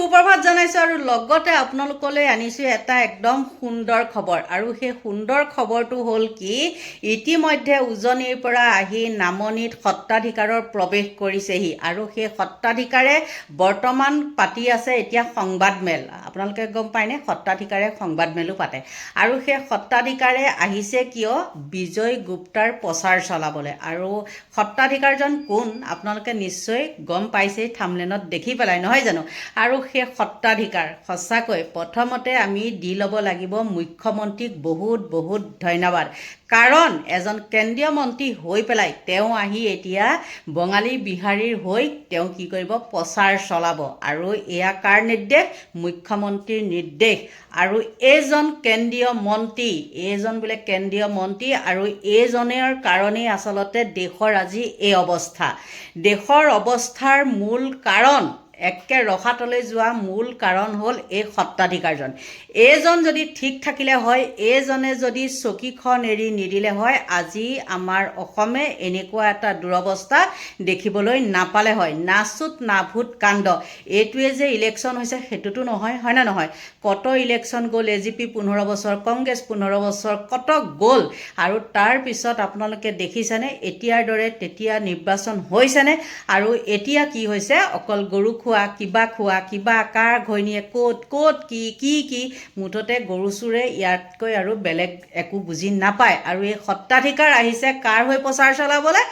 সুপ্ৰভাত জনাইছো আৰু লগতে আপোনালোকলৈ আনিছো এটা একদম সুন্দৰ খবৰ আৰু সেই সুন্দৰ খবৰটো হ'ল কি ইতিমধ্যে উজনিৰ পৰা আহি নামনিত সত্ৰাধিকাৰৰ প্ৰৱেশ কৰিছেহি আৰু সেই সত্ৰাধিকাৰে বৰ্তমান পাতি আছে এতিয়া সংবাদমেল আপোনালোকে গম পায়নে সত্ৰাধিকাৰে সংবাদমেলো পাতে আৰু সেই সত্ৰাধিকাৰে আহিছে কিয় বিজয় গুপ্তাৰ প্ৰচাৰ চলাবলৈ আৰু সত্ৰাধিকাৰজন কোন আপোনালোকে নিশ্চয় গম পাইছে থাম্বনেলত দেখি পেলাই নহয় জানো আৰু সেই সত্ৰাধিকাৰ সঁচাকৈ প্ৰথমতে আমি দি ল'ব লাগিব মুখ্যমন্ত্ৰীক বহুত বহুত ধন্যবাদ কাৰণ এজন কেন্দ্ৰীয় মন্ত্ৰী হৈ পেলাই তেওঁ আহি এতিয়া বঙালী বিহাৰীৰ হৈ তেওঁ কি কৰিব প্ৰচাৰ চলাব আৰু এয়া কাৰ নিৰ্দেশ মুখ্যমন্ত্ৰীৰ নিৰ্দেশ আৰু এইজন কেন্দ্ৰীয় মন্ত্ৰী এইজন বোলে কেন্দ্ৰীয় মন্ত্ৰী আৰু এইজনৰ কাৰণেই আচলতে দেশৰ আজি এই অৱস্থা দেশৰ অৱস্থাৰ মূল কাৰণ একে ৰখাতলৈ যোৱা মূল কাৰণ হ'ল এই সত্ৰাধিকাৰজন এইজন যদি ঠিক থাকিলে হয় এইজনে যদি চকীখন এৰি নিদিলে হয় আজি আমাৰ অসমে এনেকুৱা এটা দুৰৱস্থা দেখিবলৈ নাপালে হয় নাচুত নাভূত কাণ্ড এইটোৱে যে ইলেকশ্যন হৈছে সেইটোতো নহয় হয় না নহয় কত ইলেকশ্যন গ'ল এজিপি 15 বছৰ কংগ্ৰেছ 15 বছৰ কত গ'ল আৰু তাৰ পিছত আপোনালোকে দেখিছেনে এতিয়াৰ দৰে তেতিয়া নিৰ্বাচন হৈছেনে আৰু এতিয়া কি হৈছে অকল গৰু খোৱা কিবা কাৰ ঘৈণীয়ে ক'ত কি মুঠতে গৰু চোৰে ইয়াতকৈ আৰু বেলেগ একো বুজি নাপায় আৰু এই সত্ৰাধিকাৰ আহিছে কাৰ হৈ প্ৰচাৰ চলাবলৈ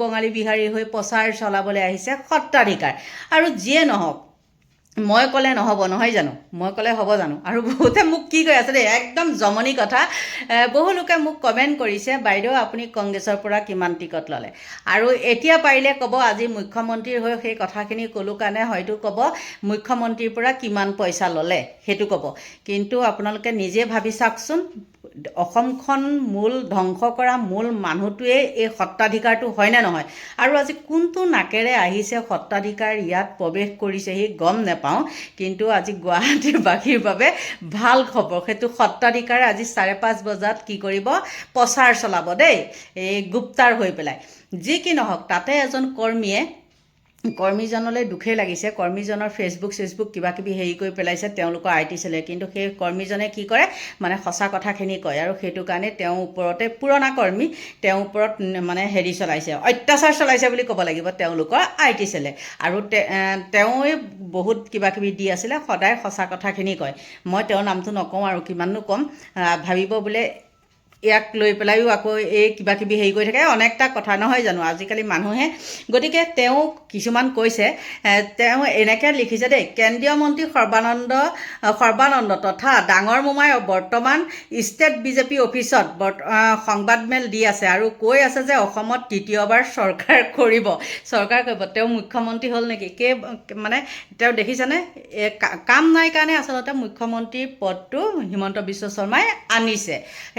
বঙালী বিহাৰীৰ হৈ প্ৰচাৰ চলাবলৈ আহিছে সত্ৰাধিকাৰ আৰু যিয়ে নহওক মই ক'লে নহ'ব নহয় জানো মই ক'লে হ'ব জানো আৰু বহুতে মোক কি কৈ আছে দেই একদম জমনি কথা বহু লোকে মোক কমেণ্ট কৰিছে বাইদেউ আপুনি কংগ্ৰেছৰ পৰা কিমান টিকট ল'লে আৰু এতিয়া পাৰিলে ক'ব আজি মুখ্যমন্ত্ৰীৰ হৈ সেই কথাখিনি ক'লোঁ কাৰণে হয়তো ক'ব মুখ্যমন্ত্ৰীৰ পৰা কিমান পইচা ল'লে সেইটো ক'ব কিন্তু আপোনালোকে নিজে ভাবি চাওকচোন অসমখন মূল ধ্বংস কৰা মূল মানুহটোৱে এই সত্ৰাধিকাৰটো হয়নে নহয় আৰু আজি কোনটো নাকেৰে আহিছে সত্ৰাধিকাৰ ইয়াত প্ৰৱেশ কৰিছেহি গম নাপাওঁ কিন্তু আজি গুৱাহাটীৰ বাসীৰ বাবে ভাল খবৰ সেইটো সত্ৰাধিকাৰে আজি 5:30 বজাত কি কৰিব প্ৰচাৰ চলাব দেই এই গুপ্তাৰ হৈ পেলাই যি কি নহওক তাতে এজন কৰ্মীজনলৈ দুখেই লাগিছে কৰ্মীজনৰ ফেচবুক কিবা কিবি হেৰি কৰি পেলাইছে তেওঁলোকৰ আইটি চেলে কিন্তু সেই কৰ্মীজনে কি কৰে মানে সঁচা কথাখিনি কয় আৰু সেইটো কাৰণে তেওঁৰ ওপৰতে পুৰণা কৰ্মী তেওঁৰ ওপৰত মানে হেৰি চলাইছে অত্যাচাৰ চলাইছে বুলি ক'ব লাগিব তেওঁলোকৰ আইটি চেলে আৰু তেওঁৱে বহুত কিবা কিবি দি আছিলে সদায় সঁচা কথাখিনি কয় মই তেওঁৰ নামটো নকওঁ আৰু কিমাননো ক'ম ভাবিব বোলে ইয়াক লৈ পেলাইও আকৌ এই কিবা কিবি হেৰি কৰি থাকে অনেকটা কথা নহয় জানো আজিকালি মানুহে গতিকে তেওঁ কিছুমান কৈছে তেওঁ এনেকৈ লিখিছে দেই কেন্দ্ৰীয় মন্ত্ৰী সৰ্বানন্দ তথা ডাঙৰ মোমাই বৰ্তমান ষ্টেট বিজেপি অফিচত সংবাদমেল দি আছে আৰু কৈ আছে যে অসমত তৃতীয়বাৰ চৰকাৰ কৰিব তেওঁ মুখ্যমন্ত্ৰী হ'ল নেকি মানে তেওঁ দেখিছেনে কাম নাই কাৰণে আচলতে মুখ্যমন্ত্ৰীৰ পদটো হিমন্ত বিশ্ব শৰ্মাই আনিছে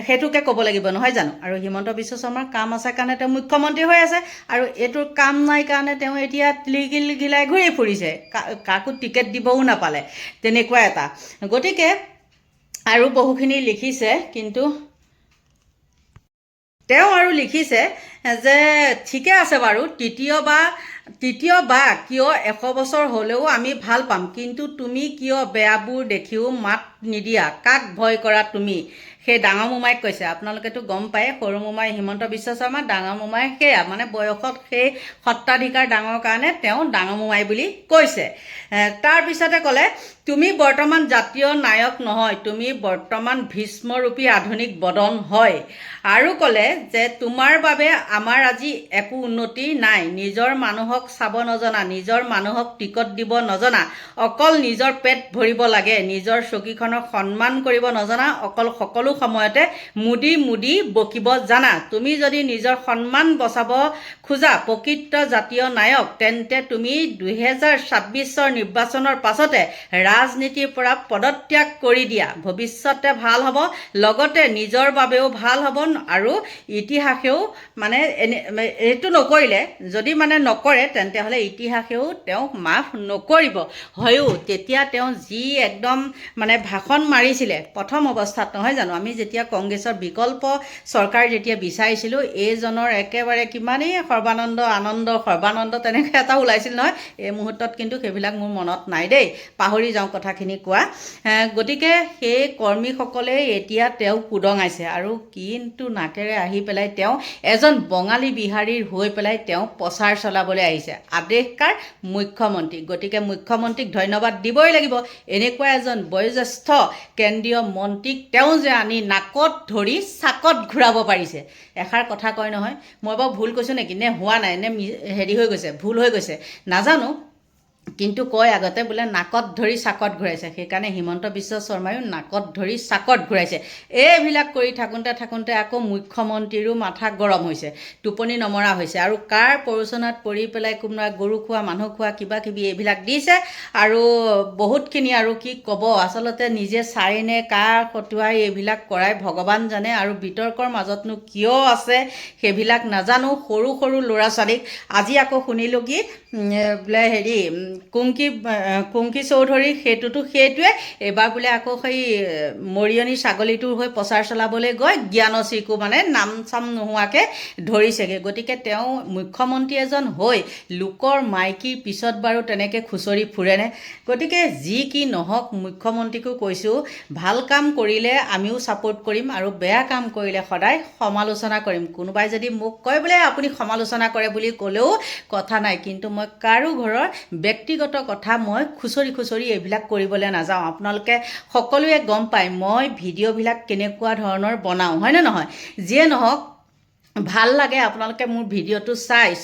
সেইটোকে ক'ব লাগিব নহয় জানো আৰু হিমন্ত বিশ্ব শৰ্মাৰ কাম আছে কাৰণে তেওঁ মুখ্যমন্ত্ৰী হৈ আছে আৰু এইটোৰ কাম নাই কাৰণে তেওঁ এতিয়া গিলাই ঘূৰি ফুৰিছে কাকো টিকেট দিবও নাপালে তেনেকুৱা এটা গতিকে আৰু বহুখিনি লিখিছে কিন্তু তেওঁ আৰু লিখিছে যে ঠিকে আছে বাৰু তৃতীয়বাৰ কিয় 100 বছৰ হ'লেও আমি ভাল পাম কিন্তু তুমি কিয় বেয়াবোৰ দেখিও মাত নিদিয়া কাক ভয় কৰা তুমি সেই ডাঙৰ মোমাইক কৈছে আপোনালোকেতো গম পায় সৰু মোমাই হিমন্ত বিশ্ব শৰ্মা ডাঙৰ মোমাই সেয়া মানে বয়সত সেই সত্ৰাধিকাৰ ডাঙৰ কাৰণে তেওঁ ডাঙৰ মোমাই বুলি কৈছে তাৰপিছতে ক'লে তুমি বৰ্তমান জাতীয় নায়ক নহয় তুমি বৰ্তমান ভীষ্মৰূপী আধুনিক বদন হয় আৰু ক'লে যে তোমাৰ বাবে আমাৰ আজি একো উন্নতি নাই নিজৰ মানুহক চাব নজনা নিজৰ মানুহক টিকট দিব নজনা অকল নিজৰ পেট ভৰিব লাগে নিজৰ চকীখনক সন্মান কৰিব নজনা অকল সকলো সময়তে মুদি বকিব জানা তুমি যদি নিজৰ সন্মান বচাব খোজা প্ৰকৃত জাতীয় নায়ক তেন্তে তুমি 2026 নিৰ্বাচনৰ পাছতে ৰাজনীতিৰ পৰা পদত্যাগ কৰি দিয়া ভৱিষ্যতে ভাল হ'ব লগতে নিজৰ বাবেও ভাল হ'ব আৰু ইতিহাসেও মানে এইটো নকৰিলে যদি মানে নকৰে তেন্তে হ'লে ইতিহাসেও তেওঁক মাফ নকৰিব হয়ো তেতিয়া তেওঁ যি একদম মানে ভাষণ মাৰিছিলে প্ৰথম অৱস্থাত নহয় জানো আমি যেতিয়া কংগ্ৰেছৰ বিকল্প চৰকাৰ যেতিয়া বিচাৰিছিলোঁ এইজনৰ একেবাৰে কিমানেই সৰ্বানন্দ তেনেকৈ এটা ওলাইছিল নহয় এই মুহূৰ্তত কিন্তু সেইবিলাক মোৰ মনত নাই দেই পাহৰি যাওঁ কথাখিনি কোৱা গতিকে সেই কৰ্মীসকলে এতিয়া তেওঁক উদঙাইছে আৰু কিন্তু নাকেৰে আহি পেলাই তেওঁ এজন বঙালী বিহাৰীৰ হৈ পেলাই তেওঁ প্ৰচাৰ চলাবলৈ আহিছে আদেশকাৰ মুখ্যমন্ত্ৰী গতিকে মুখ্যমন্ত্ৰীক ধন্যবাদ দিবই লাগিব এনেকুৱা এজন বয়োজ্যেষ্ঠ কেন্দ্ৰীয় মন্ত্ৰীক তেওঁ যে আনি নাকত ধৰি চাকত ঘূৰাব পাৰিছে এষাৰ কথা কয় নহয় মই বাৰু ভুল কৈছোঁ নেকি নে হোৱা নাই নে হেৰি হৈ গৈছে ভুল হৈ গৈছে নাজানো কিন্তু কয় আগতে বোলে নাকত ধৰি চাকত ঘূৰাইছে সেইকাৰণে হিমন্ত বিশ্ব শৰ্মায়ো নাকত ধৰি চাকত ঘূৰাইছে এইবিলাক কৰি থাকোঁতে আকৌ মুখ্যমন্ত্ৰীৰো মাথা গৰম হৈছে টোপনি নমৰা হৈছে আৰু কাৰ প্ৰৰোচনাত পৰি পেলাই কোনোবা গৰু খোৱা মানুহ খোৱা কিবা কিবি এইবিলাক দিছে আৰু বহুতখিনি আৰু কি ক'ব আচলতে নিজে চাইনে কাৰ কটোৱাই এইবিলাক কৰাই ভগৱান জানে আৰু বিতৰ্কৰ মাজতনো কিয় আছে সেইবিলাক নাজানো সৰু সৰু ল'ৰা ছোৱালীক আজি আকৌ শুনিলোঁ কি বোলে হেৰি কুংকি চৌধুৰী সেইটোৱে এইবাৰ বোলে আকৌ সেই মৰিয়নী ছাগলীটোৰ হৈ প্ৰচাৰ চলাবলৈ গৈ জ্ঞানশ্ৰীকো মানে নাম চাম নোহোৱাকৈ ধৰিছেগৈ গতিকে তেওঁ মুখ্যমন্ত্ৰী এজন হৈ লোকৰ মাইকীৰ পিছত বাৰু তেনেকৈ খুচৰি ফুৰেনে গতিকে যি কি নহওক মুখ্যমন্ত্ৰীকো কৈছোঁ ভাল কাম কৰিলে আমিও ছাপোৰ্ট কৰিম আৰু বেয়া কাম কৰিলে সদায় সমালোচনা কৰিম কোনোবাই যদি মোক কয় বোলে আপুনি সমালোচনা কৰে বুলি ক'লেও কথা নাই কিন্তু মই কাৰো ঘৰৰ ব্যক্তিগত কথা মই খুচৰি এইবিলাক কৰিবলৈ নাযাওঁ আপোনালোকে সকলোৱে গম পায় মই ভিডিঅ'বিলাক কেনেকুৱা ধৰণৰ বনাওঁ হয়নে নহয় যিয়ে নহওক ভাল লাগে আপোনালোকে মোৰ ভিডিঅ'টো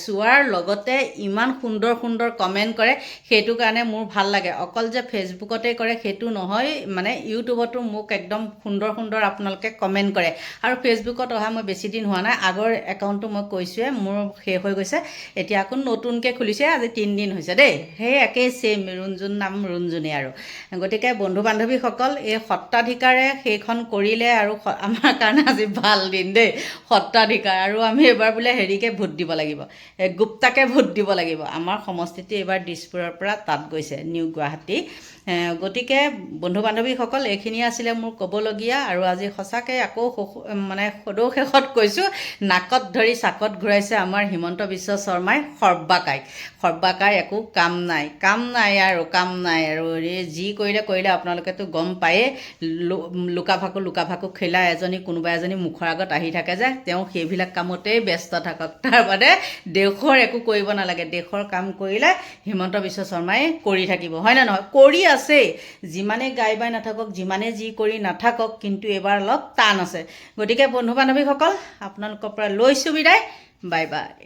চোৱাৰ লগতে ইমান সুন্দৰ কমেণ্ট কৰে সেইটো কাৰণে মোৰ ভাল লাগে অকল যে ফেচবুকতে কৰে সেইটো নহয় মানে ইউটিউবতো মোক একদম সুন্দৰ আপোনালোকে কমেণ্ট কৰে আৰু ফেচবুকত অহা মই বেছি দিন হোৱা নাই আগৰ একাউণ্টটো মই কৈছোঁৱে মোৰ শেষ হৈ গৈছে এতিয়া আকৌ নতুনকৈ খুলিছে আজি 3 দিন হৈছে দেই সেই একেই ছেইম ৰুণজুণ নাম ৰুণজুণেই আৰু গতিকে বন্ধু বান্ধৱীসকল এই সত্ৰাধিকাৰে সেইখন কৰিলে আৰু আমাৰ কাৰণে আজি ভাল দিন দেই সত্ৰাধিকাৰ আৰু আমি এবাৰ বোলে হেৰিকে ভোট দিব লাগিব গুপ্তাকে ভোট দিব লাগিব আমাৰ সমষ্টিটো এইবাৰ দিছপুৰৰ পৰা তাত গৈছে নিউ গুৱাহাটী গতিকে বন্ধু বান্ধৱীসকল এইখিনি আছিলে মোৰ ক'বলগীয়া আৰু আজি সঁচাকৈ আকৌ মানে সদৌ শেষত কৈছোঁ নাকত ধৰি চাকত ঘূৰাইছে আমাৰ হিমন্ত বিশ্ব শৰ্মাই সৰ্বাকাই একো কাম নাই আৰু যি কৰিলে আপোনালোকেতো গম পায়েই লুকা ভাকু খেলা কোনোবা এজনী মুখৰ আগত আহি থাকে যে তেওঁ সেইবিলাক কামতেই ব্যস্ত থাকক তাৰ বাদে দেশৰ একো কৰিব নালাগে দেশৰ কাম কৰিলে হিমন্ত বিশ্ব শৰ্মাই কৰি থাকিব হয় নে নহয় কৰি আছে যিমানে গাই বাই নাথাকক যিমানে যি কৰি নাথাকক কিন্তু এবাৰ অলপ টান আছে গতিকে বন্ধু বান্ধৱীসকল আপোনালোকৰ পৰা লৈছোঁ বিদায় বাই বাই